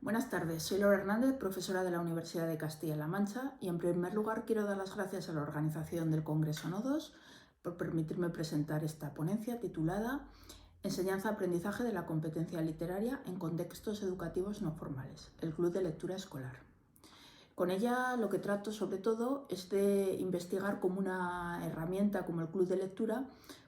Buenas tardes, soy Laura Hernández, profesora de la Universidad de Castilla-La Mancha, y en primer lugar quiero dar las gracias a la organización del Congreso Nodos por permitirme presentar esta ponencia titulada Enseñanza-aprendizaje de la competencia literaria en contextos educativos no formales, el Club de Lectura Escolar. Con ella lo que trato sobre todo es de investigar cómo una herramienta como el Club de Lectura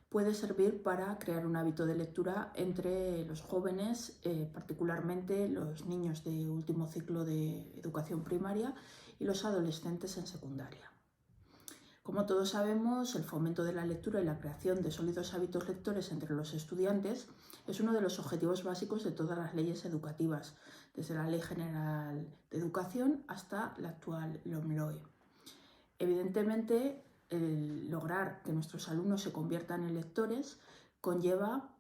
puede servir para crear un hábito de lectura entre los jóvenes, particularmente los niños de último ciclo de educación primaria y los adolescentes en secundaria. Como todos sabemos, el fomento de la lectura y la creación de sólidos hábitos lectores entre los estudiantes es uno de los objetivos básicos de todas las leyes educativas, desde la Ley General de Educación hasta la actual LOMLOE. Evidentemente, el lograr que nuestros alumnos se conviertan en lectores conlleva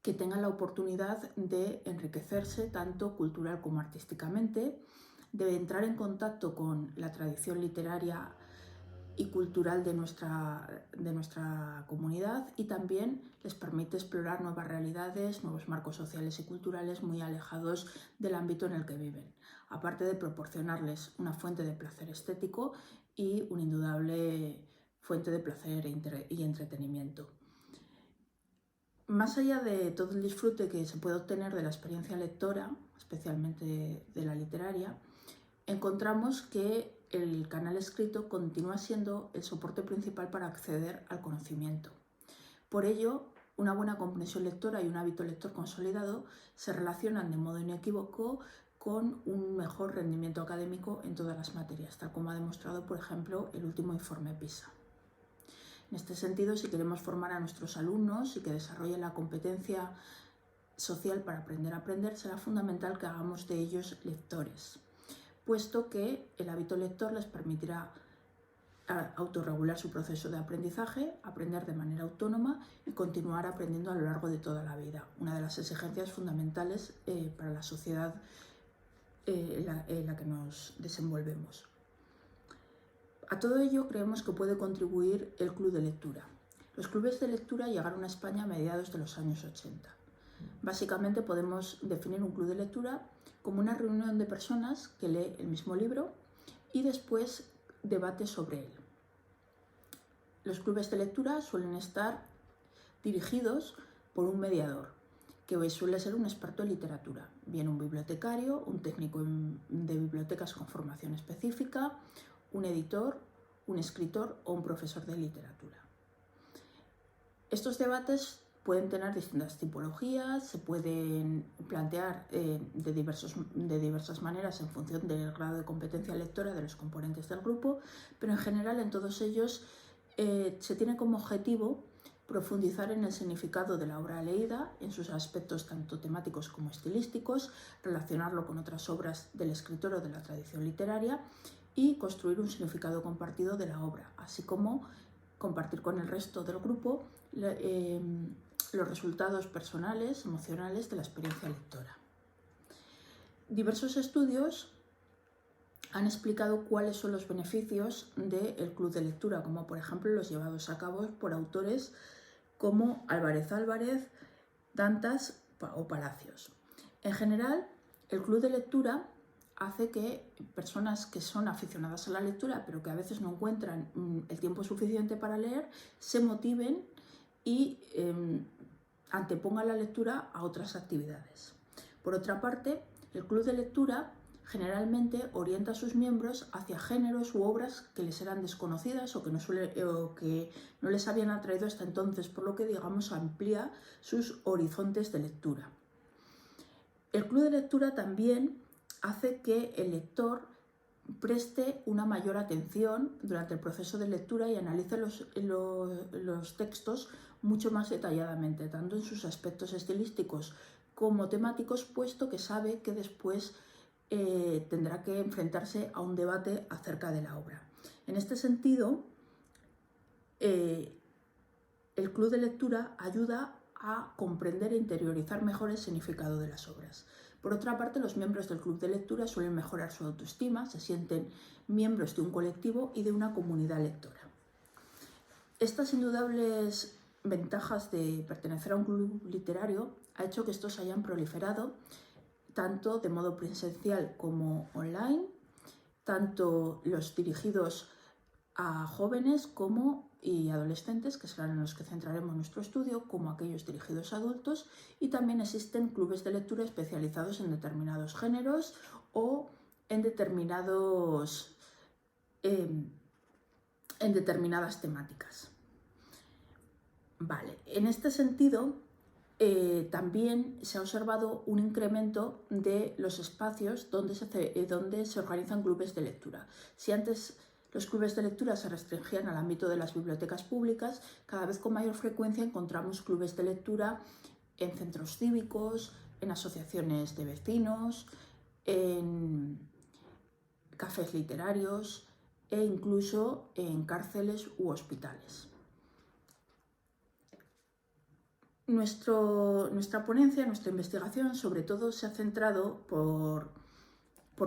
que tengan la oportunidad de enriquecerse tanto cultural como artísticamente, de entrar en contacto con la tradición literaria y cultural de nuestra comunidad, y también les permite explorar nuevas realidades, nuevos marcos sociales y culturales muy alejados del ámbito en el que viven, aparte de proporcionarles una fuente de placer estético y una indudable fuente de placer y entretenimiento. Más allá de todo el disfrute que se puede obtener de la experiencia lectora, especialmente de la literaria, encontramos que el canal escrito continúa siendo el soporte principal para acceder al conocimiento. Por ello, una buena comprensión lectora y un hábito lector consolidado se relacionan de modo inequívoco con un mejor rendimiento académico en todas las materias, tal como ha demostrado, por ejemplo, el último informe PISA. En este sentido, si queremos formar a nuestros alumnos y que desarrollen la competencia social para aprender a aprender, será fundamental que hagamos de ellos lectores, puesto que el hábito lector les permitirá autorregular su proceso de aprendizaje, aprender de manera autónoma y continuar aprendiendo a lo largo de toda la vida, una de las exigencias fundamentales para la sociedad en la que nos desenvolvemos. A todo ello creemos que puede contribuir el club de lectura. Los clubes de lectura llegaron a España a mediados de los años 80. Básicamente podemos definir un club de lectura como una reunión de personas que lee el mismo libro y después debate sobre él. Los clubes de lectura suelen estar dirigidos por un mediador, que suele ser un experto en literatura, bien un bibliotecario, un técnico de bibliotecas con formación específica, un editor, un escritor o un profesor de literatura. Estos debates pueden tener distintas tipologías, se pueden plantear de diversas maneras en función del grado de competencia lectora de los componentes del grupo, pero en general en todos ellos se tiene como objetivo profundizar en el significado de la obra leída, en sus aspectos tanto temáticos como estilísticos, relacionarlo con otras obras del escritor o de la tradición literaria y construir un significado compartido de la obra, así como compartir con el resto del grupo los resultados personales, emocionales de la experiencia lectora. Diversos estudios han explicado cuáles son los beneficios del club de lectura, como por ejemplo los llevados a cabo por autores como Álvarez Álvarez, Dantas o Palacios. En general, el club de lectura hace que personas que son aficionadas a la lectura, pero que a veces no encuentran el tiempo suficiente para leer, se motiven y antepongan la lectura a otras actividades. Por otra parte, el club de lectura generalmente orienta a sus miembros hacia géneros u obras que les eran desconocidas o que no les habían atraído hasta entonces, por lo que, digamos, amplía sus horizontes de lectura. El club de lectura también hace que el lector preste una mayor atención durante el proceso de lectura y analice los textos mucho más detalladamente, tanto en sus aspectos estilísticos como temáticos, puesto que sabe que después tendrá que enfrentarse a un debate acerca de la obra. En este sentido, el club de lectura ayuda a comprender e interiorizar mejor el significado de las obras. Por otra parte, los miembros del club de lectura suelen mejorar su autoestima, se sienten miembros de un colectivo y de una comunidad lectora. Estas indudables ventajas de pertenecer a un club literario ha hecho que estos hayan proliferado tanto de modo presencial como online, tanto los dirigidos a jóvenes y adolescentes, que serán en los que centraremos nuestro estudio, como aquellos dirigidos a adultos, y también existen clubes de lectura especializados en determinados géneros o en determinadas temáticas. Vale, en este sentido, también se ha observado un incremento de los espacios donde se organizan clubes de lectura. Si antes los clubes de lectura se restringían al ámbito de las bibliotecas públicas, cada vez con mayor frecuencia encontramos clubes de lectura en centros cívicos, en asociaciones de vecinos, en cafés literarios e incluso en cárceles u hospitales. Nuestra ponencia, nuestra investigación, sobre todo se ha centrado por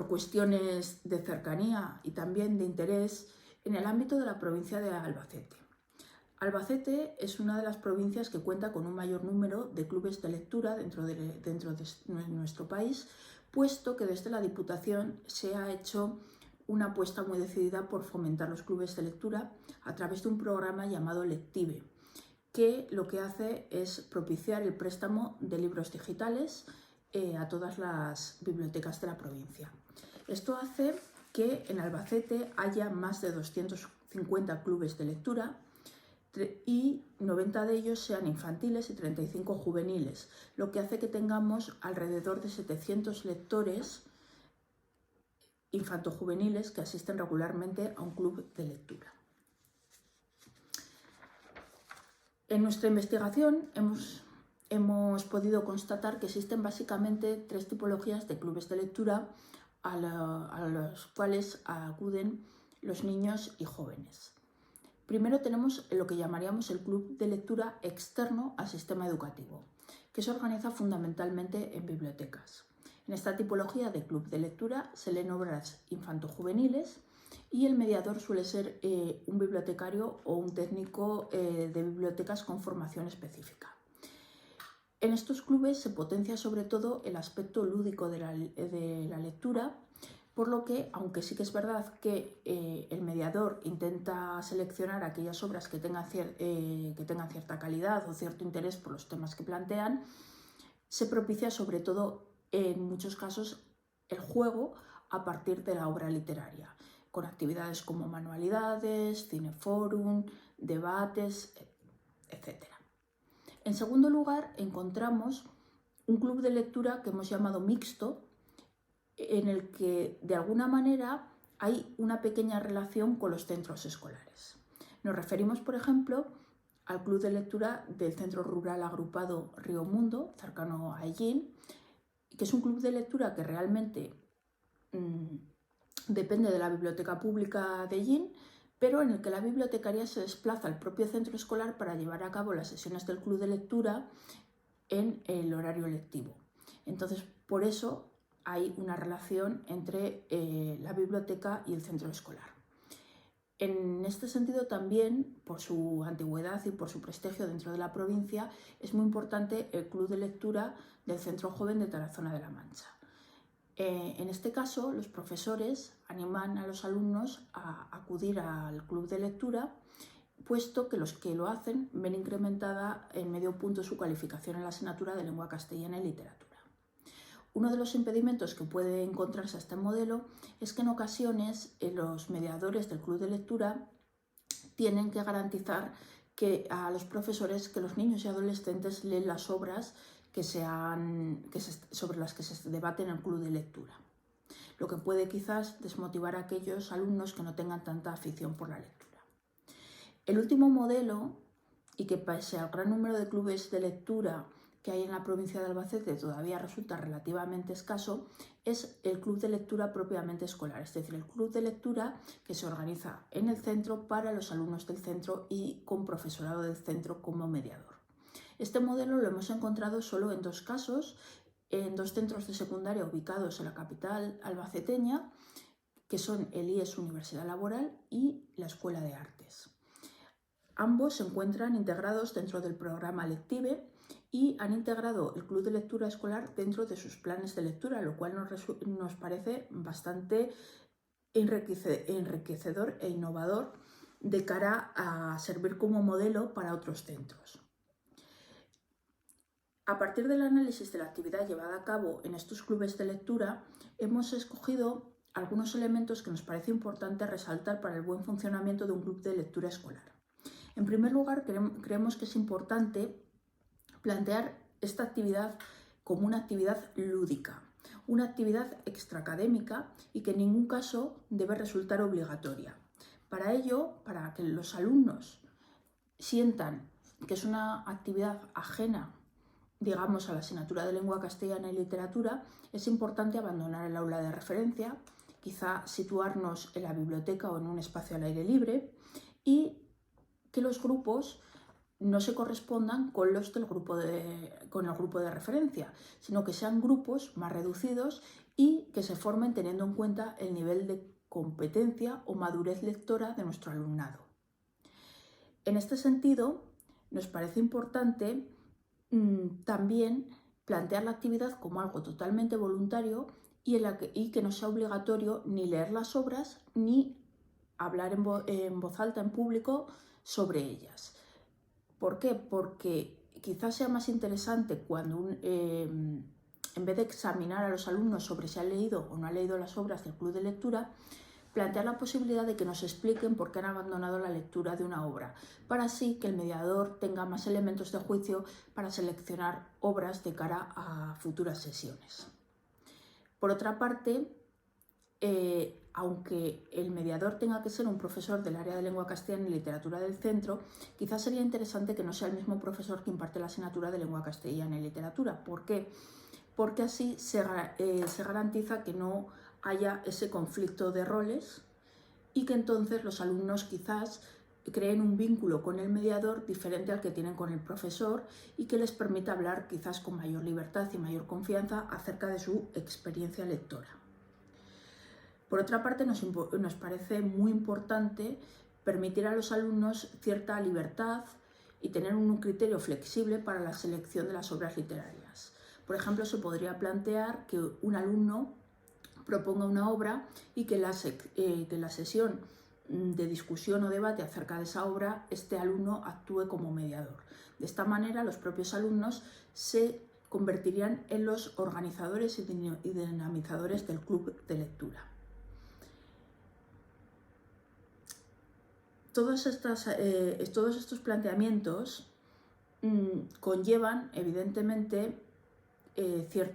cuestiones de cercanía y también de interés en el ámbito de la provincia de Albacete. Albacete es una de las provincias que cuenta con un mayor número de clubes de lectura dentro de nuestro país, puesto que desde la Diputación se ha hecho una apuesta muy decidida por fomentar los clubes de lectura a través de un programa llamado Lective, que lo que hace es propiciar el préstamo de libros digitales a todas las bibliotecas de la provincia. Esto hace que en Albacete haya más de 250 clubes de lectura y 90 de ellos sean infantiles y 35 juveniles, lo que hace que tengamos alrededor de 700 lectores infantojuveniles que asisten regularmente a un club de lectura. En nuestra investigación hemos podido constatar que existen básicamente tres tipologías de clubes de lectura a los cuales acuden los niños y jóvenes. Primero tenemos lo que llamaríamos el club de lectura externo al sistema educativo, que se organiza fundamentalmente en bibliotecas. En esta tipología de club de lectura se leen obras infantojuveniles y el mediador suele ser un bibliotecario o un técnico de bibliotecas con formación específica. En estos clubes se potencia sobre todo el aspecto lúdico de la lectura, por lo que, aunque sí que es verdad que el mediador intenta seleccionar aquellas obras que tengan cierta calidad o cierto interés por los temas que plantean, se propicia sobre todo en muchos casos el juego a partir de la obra literaria, con actividades como manualidades, cineforum, debates, etc. En segundo lugar, encontramos un club de lectura que hemos llamado mixto, en el que de alguna manera hay una pequeña relación con los centros escolares. Nos referimos, por ejemplo, al club de lectura del Centro Rural Agrupado Río Mundo, cercano a Hellín, que es un club de lectura que realmente depende de la biblioteca pública de Hellín, pero en el que la bibliotecaria se desplaza al propio centro escolar para llevar a cabo las sesiones del club de lectura en el horario lectivo. Entonces, por eso hay una relación entre la biblioteca y el centro escolar. En este sentido también, por su antigüedad y por su prestigio dentro de la provincia, es muy importante el club de lectura del Centro Joven de Tarazona de la Mancha. En este caso, los profesores animan a los alumnos a acudir al club de lectura, puesto que los que lo hacen ven incrementada en medio punto su calificación en la asignatura de lengua castellana y literatura. Uno de los impedimentos que puede encontrarse a este modelo es que en ocasiones los mediadores del club de lectura tienen que garantizar a los profesores que los niños y adolescentes leen las obras sobre las que se debate en el club de lectura, lo que puede quizás desmotivar a aquellos alumnos que no tengan tanta afición por la lectura. El último modelo, y que pese al gran número de clubes de lectura que hay en la provincia de Albacete todavía resulta relativamente escaso, es el club de lectura propiamente escolar, es decir, el club de lectura que se organiza en el centro para los alumnos del centro y con profesorado del centro como mediador. Este modelo lo hemos encontrado solo en dos casos, en dos centros de secundaria ubicados en la capital albaceteña, que son el IES Universidad Laboral y la Escuela de Artes. Ambos se encuentran integrados dentro del programa Lective y han integrado el club de lectura escolar dentro de sus planes de lectura, lo cual nos parece bastante enriquecedor e innovador de cara a servir como modelo para otros centros. A partir del análisis de la actividad llevada a cabo en estos clubes de lectura, hemos escogido algunos elementos que nos parece importante resaltar para el buen funcionamiento de un club de lectura escolar. En primer lugar, creemos que es importante plantear esta actividad como una actividad lúdica, una actividad extraacadémica y que en ningún caso debe resultar obligatoria. Para ello, para que los alumnos sientan que es una actividad ajena, digamos, a la asignatura de lengua castellana y literatura, es importante abandonar el aula de referencia, quizá situarnos en la biblioteca o en un espacio al aire libre y que los grupos no se correspondan con el grupo de referencia, sino que sean grupos más reducidos y que se formen teniendo en cuenta el nivel de competencia o madurez lectora de nuestro alumnado. En este sentido, nos parece importante también plantear la actividad como algo totalmente voluntario y que no sea obligatorio ni leer las obras ni hablar en voz alta en público sobre ellas. ¿Por qué? Porque quizás sea más interesante cuando en vez de examinar a los alumnos sobre si han leído o no han leído las obras del club de lectura, plantear la posibilidad de que nos expliquen por qué han abandonado la lectura de una obra, para así que el mediador tenga más elementos de juicio para seleccionar obras de cara a futuras sesiones. Por otra parte, aunque el mediador tenga que ser un profesor del área de lengua castellana y literatura del centro, quizás sería interesante que no sea el mismo profesor que imparte la asignatura de lengua castellana y literatura. ¿Por qué? Porque así se garantiza que no haya ese conflicto de roles y que entonces los alumnos quizás creen un vínculo con el mediador diferente al que tienen con el profesor y que les permita hablar quizás con mayor libertad y mayor confianza acerca de su experiencia lectora. Por otra parte, nos parece muy importante permitir a los alumnos cierta libertad y tener un criterio flexible para la selección de las obras literarias. Por ejemplo, se podría plantear que un alumno proponga una obra y que la sesión de discusión o debate acerca de esa obra, este alumno actúe como mediador. De esta manera, los propios alumnos se convertirían en los organizadores y dinamizadores del club de lectura. Todos estos planteamientos conllevan, evidentemente, cierta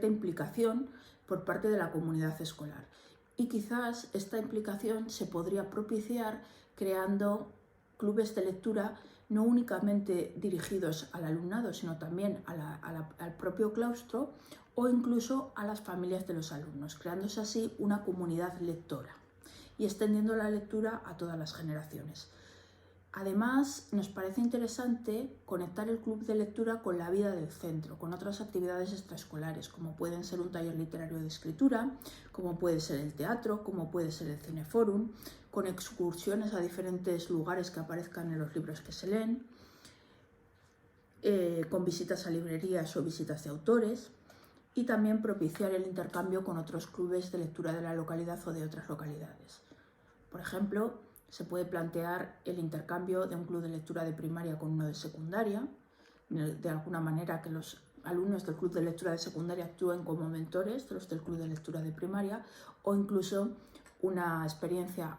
implicación por parte de la comunidad escolar. Y quizás esta implicación se podría propiciar creando clubes de lectura no únicamente dirigidos al alumnado, sino también al propio claustro o incluso a las familias de los alumnos, creándose así una comunidad lectora y extendiendo la lectura a todas las generaciones. Además, nos parece interesante conectar el club de lectura con la vida del centro, con otras actividades extraescolares, como pueden ser un taller literario de escritura, como puede ser el teatro, como puede ser el cineforum, con excursiones a diferentes lugares que aparezcan en los libros que se leen, con visitas a librerías o visitas de autores, y también propiciar el intercambio con otros clubes de lectura de la localidad o de otras localidades. Por ejemplo, se puede plantear el intercambio de un club de lectura de primaria con uno de secundaria, de alguna manera que los alumnos del club de lectura de secundaria actúen como mentores de los del club de lectura de primaria, o incluso una experiencia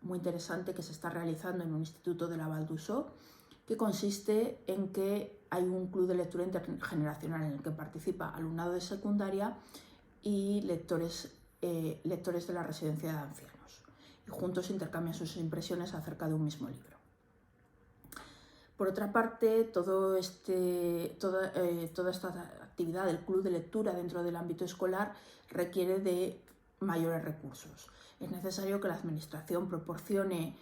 muy interesante que se está realizando en un instituto de la Val d'Usó, que consiste en que hay un club de lectura intergeneracional en el que participa alumnado de secundaria y lectores de la residencia de ancianos. Y juntos intercambian sus impresiones acerca de un mismo libro. Por otra parte, toda esta actividad del club de lectura dentro del ámbito escolar requiere de mayores recursos. Es necesario que la Administración proporcione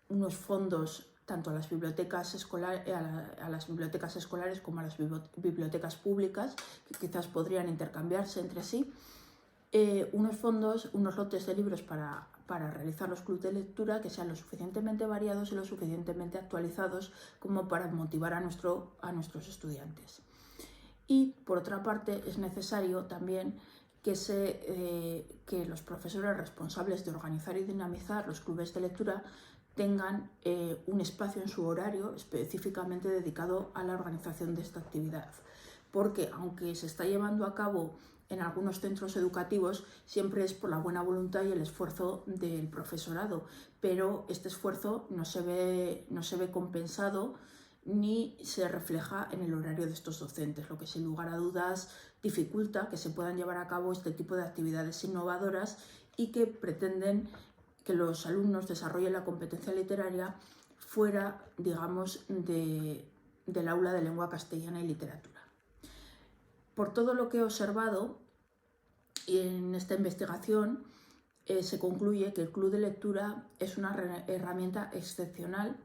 unos fondos tanto a las bibliotecas escolares como a las bibliotecas públicas, que quizás podrían intercambiarse entre sí, unos fondos, unos lotes de libros para realizar los clubes de lectura que sean lo suficientemente variados y lo suficientemente actualizados como para motivar a nuestros estudiantes. Y por otra parte es necesario también que los profesores responsables de organizar y dinamizar los clubes de lectura tengan un espacio en su horario específicamente dedicado a la organización de esta actividad, porque aunque se está llevando a cabo en algunos centros educativos, siempre es por la buena voluntad y el esfuerzo del profesorado, pero este esfuerzo no se ve compensado ni se refleja en el horario de estos docentes, lo que sin lugar a dudas dificulta que se puedan llevar a cabo este tipo de actividades innovadoras y que pretenden que los alumnos desarrollen la competencia literaria fuera, digamos, del aula de lengua castellana y literatura. Por todo lo que he observado en esta investigación, se concluye que el club de lectura es una herramienta excepcional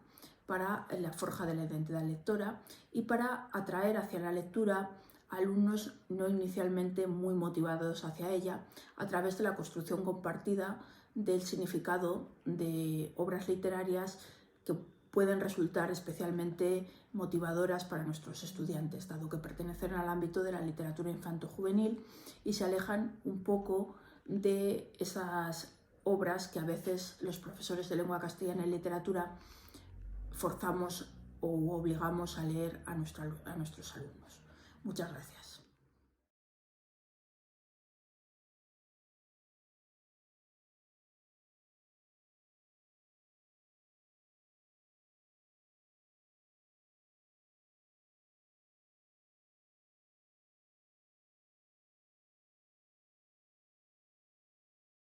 para la forja de la identidad lectora y para atraer hacia la lectura a alumnos no inicialmente muy motivados hacia ella a través de la construcción compartida del significado de obras literarias que pueden resultar especialmente motivadoras para nuestros estudiantes, dado que pertenecen al ámbito de la literatura infanto-juvenil y se alejan un poco de esas obras que a veces los profesores de lengua castellana y literatura forzamos o obligamos a leer a nuestros alumnos. Muchas gracias.